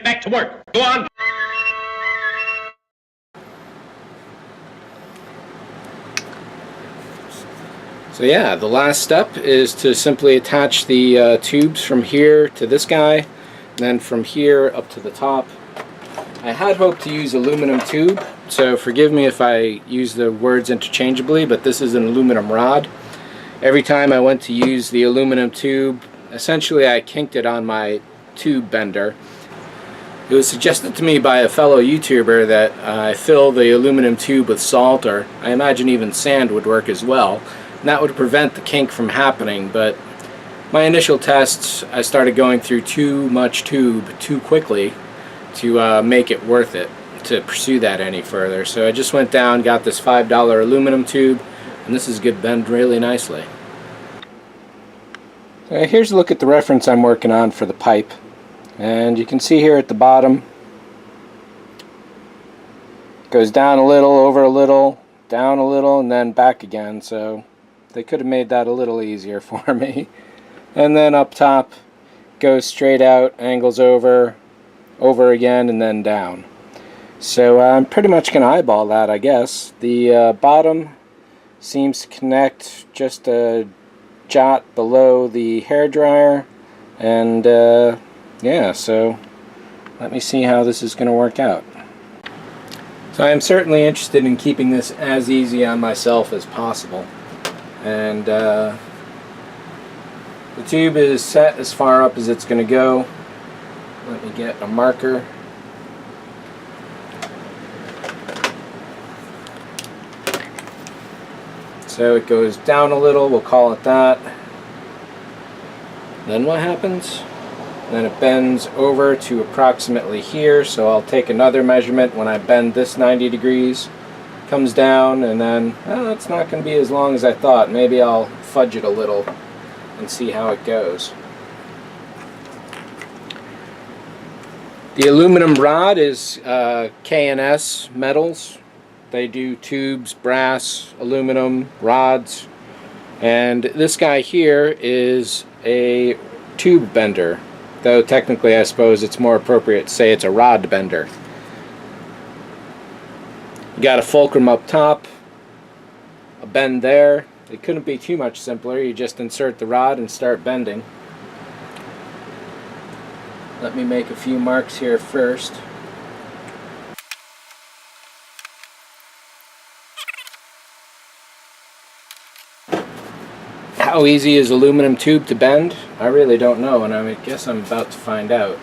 back to work. Go on. So yeah, the last step is to simply attach the tubes from here to this guy, and then from here up to the top. I had hoped to use aluminum tube, so forgive me if I use the words interchangeably, but this is an aluminum rod. Every time I went to use the aluminum tube, essentially I kinked it on my tube bender. It was suggested to me by a fellow YouTuber that I fill the aluminum tube with salt, or I imagine even sand would work as well. And that would prevent the kink from happening, but my initial tests, I started going through too much tube too quickly to make it worth it to pursue that any further. So I just went down, got this $5 aluminum tube, and this is good bend really nicely. So here's a look at the reference I'm working on for the pipe, and you can see here at the bottom it goes down a little, over a little, down a little, and then back again, so they could have made that a little easier for me. And then up top goes straight out, angles over again, and then down. So I'm pretty much going to eyeball that, I guess. The bottom seems to connect just a jot below the hairdryer, and yeah, so let me see how this is going to work out. So I am certainly interested in keeping this as easy on myself as possible. And the tube is set as far up as it's going to go. Let me get a marker. So it goes down a little, we'll call it that. Then what happens? Then it bends over to approximately here, so I'll take another measurement when I bend this 90 degrees. Comes down, and then it's not going to be as long as I thought. Maybe I'll fudge it a little and see how it goes. The aluminum rod is K&S Metals. They do tubes, brass, aluminum, rods, and this guy here is a tube bender, though technically I suppose it's more appropriate to say it's a rod bender. You got a fulcrum up top, a bend there. It couldn't be too much simpler. You just insert the rod and start bending. Let me make a few marks here first. How easy is aluminum tube to bend? I really don't know, and I guess I'm about to find out.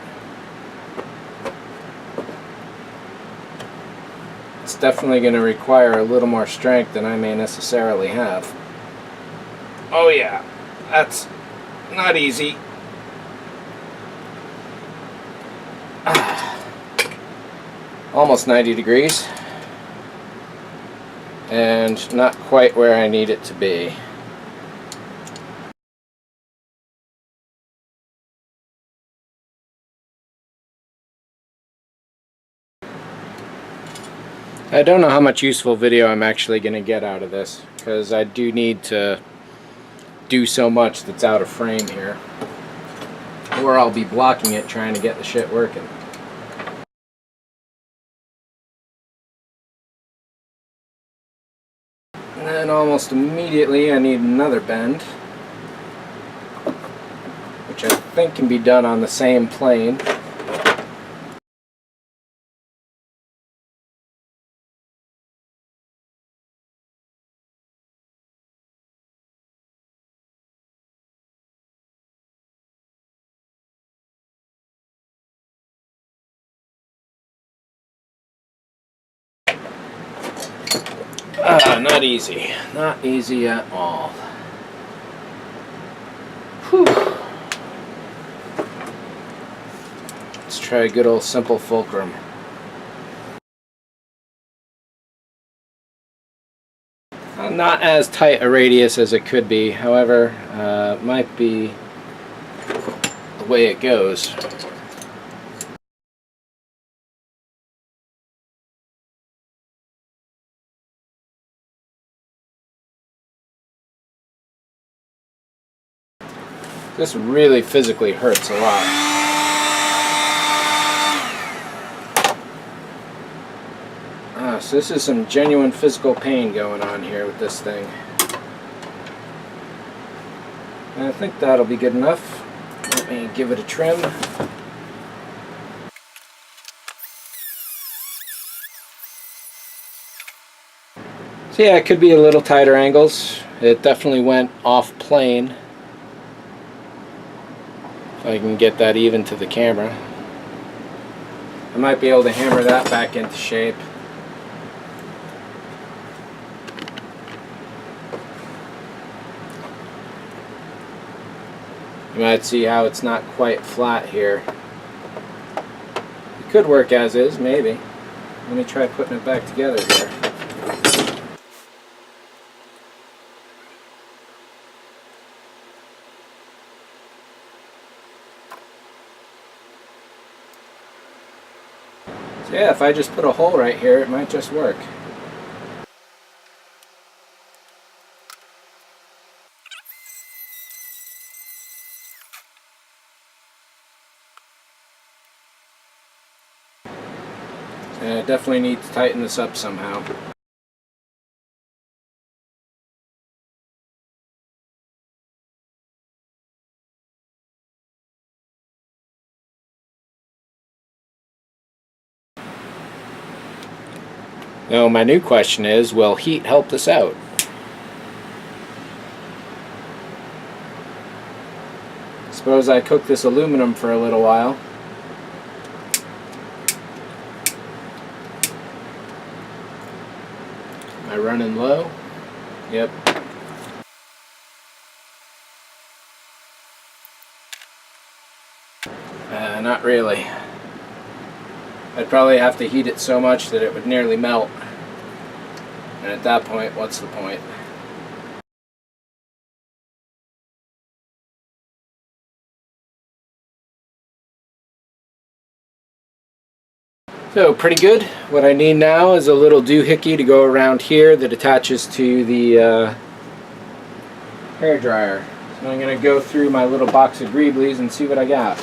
It's definitely going to require a little more strength than I may necessarily have. Oh yeah, that's not easy. Almost 90 degrees. And not quite where I need it to be. I don't know how much useful video I'm actually going to get out of this, because I do need to do so much that's out of frame here, or I'll be blocking it trying to get the shit working. And then almost immediately I need another bend, which I think can be done on the same plane. Not easy. Not easy at all. Whew. Let's try a good old simple fulcrum. Not as tight a radius as it could be, however, might be the way it goes. This really physically hurts a lot. So this is some genuine physical pain going on here with this thing. And I think that'll be good enough. Let me give it a trim. So yeah, it could be a little tighter angles. It definitely went off plane. If I can get that even to the camera. I might be able to hammer that back into shape. You might see how it's not quite flat here. It could work as is, maybe. Let me try putting it back together here. So yeah, if I just put a hole right here, it might just work. I definitely need to tighten this up somehow. Now my new question is, will heat help this out? Suppose I cook this aluminum for a little while. Am I running low? Yep. Not really. I'd probably have to heat it so much that it would nearly melt. And at that point, what's the point? So pretty good. What I need now is a little doohickey to go around here that attaches to the hair dryer. So I'm going to go through my little box of Greeblies and see what I got.